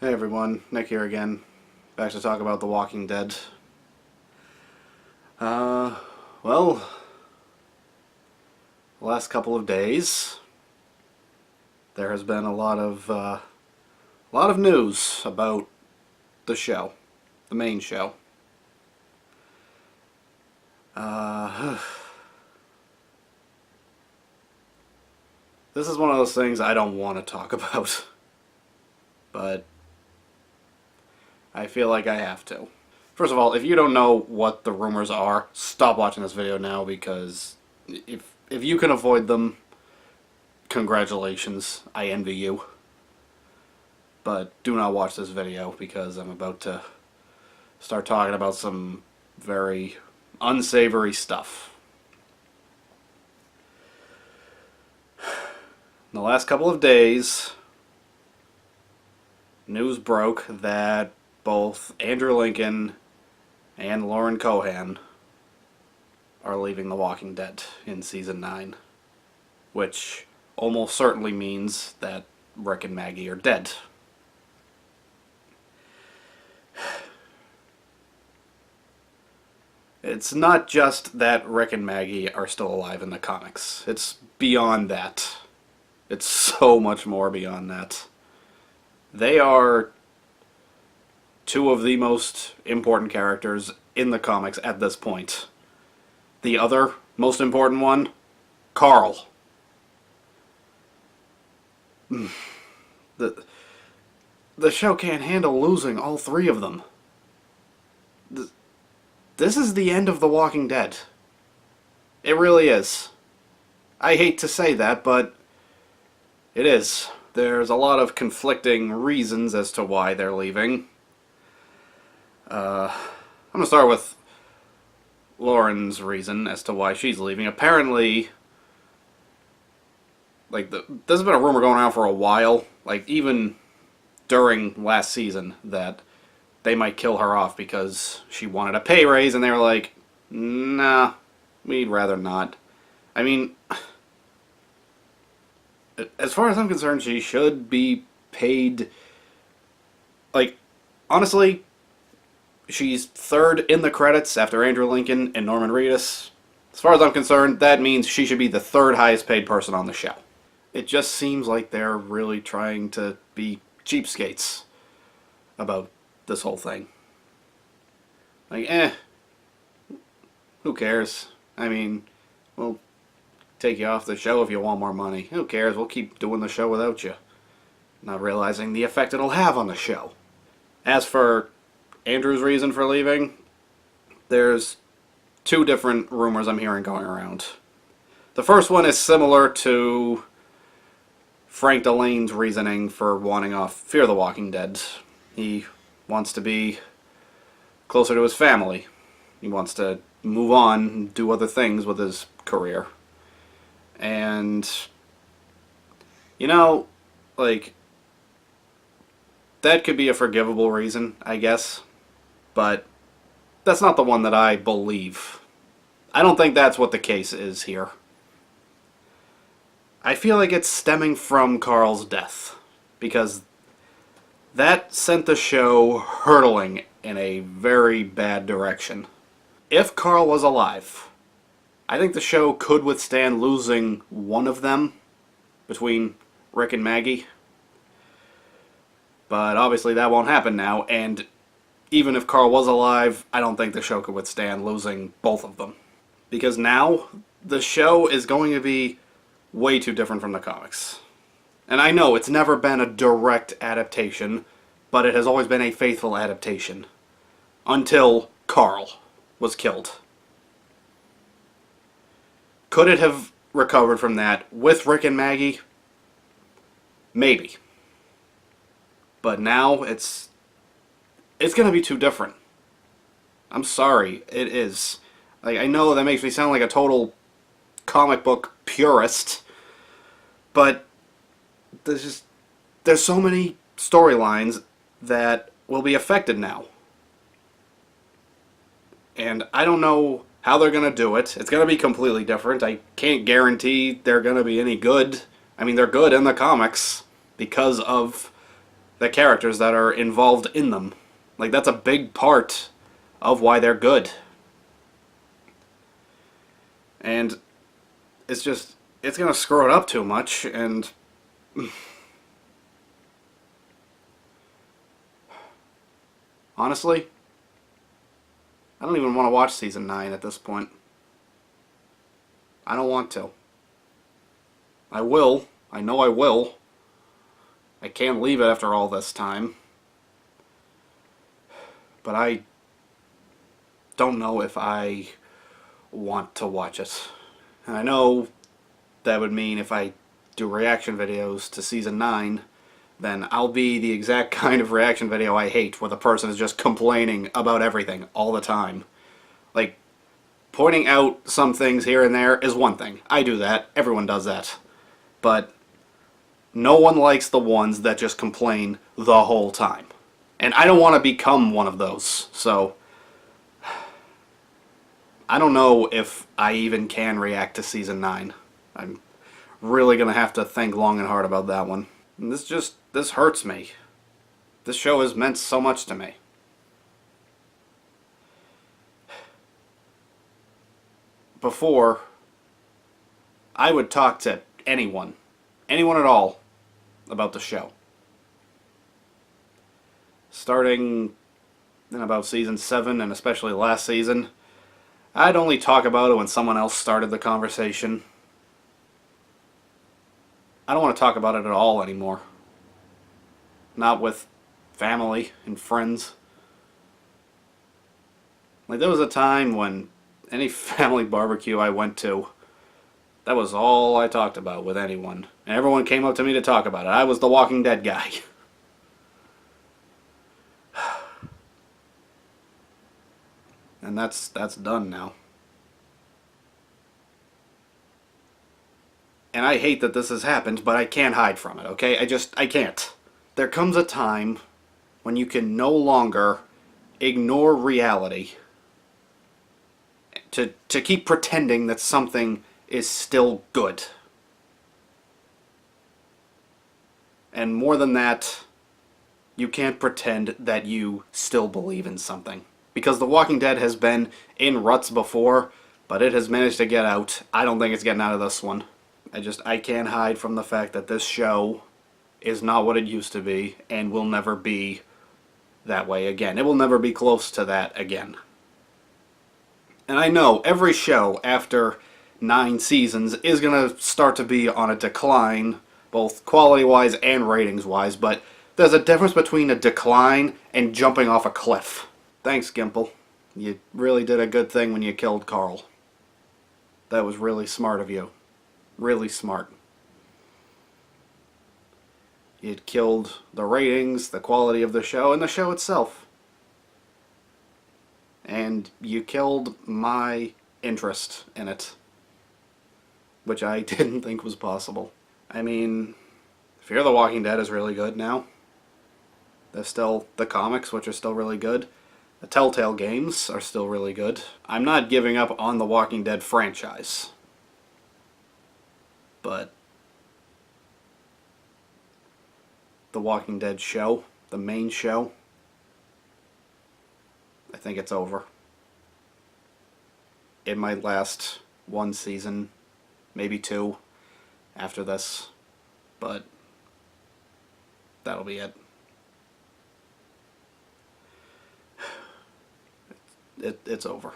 Hey everyone, Nick here again, back to talk about The Walking Dead. Well, the last couple of days, there has been a lot of news about the show, the main show. This is one of those things I don't want to talk about, but I feel like I have to. First of all, if you don't know what the rumors are, stop watching this video now, because if you can avoid them, congratulations, I envy you. But do not watch this video, because I'm about to start talking about some very unsavory stuff. In the last couple of days, news broke that both Andrew Lincoln and Lauren Cohan are leaving The Walking Dead in Season 9. Which almost certainly means that Rick and Maggie are dead. It's not just that Rick and Maggie are still alive in the comics. It's beyond that. It's so much more beyond that. They are two of the most important characters in the comics at this point. The other most important one, Carl. The show can't handle losing all three of them. This is the end of The Walking Dead. It really is. I hate to say that, but it is. There's a lot of conflicting reasons as to why they're leaving. I'm going to start with Lauren's reason as to why she's leaving. Apparently, there's been a rumor going around for a while, even during last season, that they might kill her off because she wanted a pay raise, and they were like, nah, we'd rather not. I mean, as far as I'm concerned, she should be paid, honestly, she's third in the credits after Andrew Lincoln and Norman Reedus. As far as I'm concerned, that means she should be the third highest paid person on the show. It just seems like they're really trying to be cheapskates about this whole thing. Who cares? I mean, we'll take you off the show if you want more money. Who cares? We'll keep doing the show without you. Not realizing the effect it'll have on the show. As for Andrew's reason for leaving, there's two different rumors I'm hearing going around. The first one is similar to Frank Delane's reasoning for wanting off Fear the Walking Dead. He wants to be closer to his family. He wants to move on and do other things with his career. And, that could be a forgivable reason, I guess. But that's not the one that I believe. I don't think that's what the case is here. I feel like it's stemming from Carl's death, because that sent the show hurtling in a very bad direction. If Carl was alive, I think the show could withstand losing one of them between Rick and Maggie. But obviously that won't happen now, and even if Carl was alive, I don't think the show could withstand losing both of them. Because now, the show is going to be way too different from the comics. And I know it's never been a direct adaptation, but it has always been a faithful adaptation. Until Carl was killed. Could it have recovered from that with Rick and Maggie? Maybe. But now it's going to be too different. I'm sorry, it is. I know that makes me sound like a total comic book purist, but there's so many storylines that will be affected now. And I don't know how they're going to do it. It's going to be completely different. I can't guarantee they're going to be any good. I mean, they're good in the comics because of the characters that are involved in them. Like, that's a big part of why they're good. And it's just, it's gonna screw it up too much, and honestly, I don't even want to watch season 9 at this point. I don't want to. I will. I know I will. I can't leave it after all this time. But I don't know if I want to watch it. And I know that would mean if I do reaction videos to season 9, then I'll be the exact kind of reaction video I hate, where the person is just complaining about everything all the time. Like, pointing out some things here and there is one thing. I do that. Everyone does that. But no one likes the ones that just complain the whole time. And I don't want to become one of those. So I don't know if I even can react to season 9. I'm really going to have to think long and hard about that one. And this hurts me. This show has meant so much to me. Before, I would talk to anyone at all, about the show. Starting in about season 7, and especially last season, I'd only talk about it when someone else started the conversation. I don't want to talk about it at all anymore. Not with family and friends. Like, there was a time when any family barbecue I went to, that was all I talked about with anyone. And everyone came up to me to talk about it. I was the Walking Dead guy. And that's done now. And I hate that this has happened, but I can't hide from it, okay? I can't. There comes a time when you can no longer ignore reality to keep pretending that something is still good. And more than that, you can't pretend that you still believe in something. Because The Walking Dead has been in ruts before, but it has managed to get out. I don't think it's getting out of this one. I can't hide from the fact that this show is not what it used to be, and will never be that way again. It will never be close to that again. And I know every show after 9 seasons is going to start to be on a decline, both quality-wise and ratings-wise, but there's a difference between a decline and jumping off a cliff. Thanks, Gimple. You really did a good thing when you killed Carl. That was really smart of you. Really smart. It killed the ratings, the quality of the show, and the show itself. And you killed my interest in it, which I didn't think was possible. I mean, Fear the Walking Dead is really good now. There's still the comics, which are still really good. The Telltale games are still really good. I'm not giving up on the Walking Dead franchise. But the Walking Dead show, the main show, I think it's over. It might last 1 season, maybe 2 after this, but that'll be it. It's over.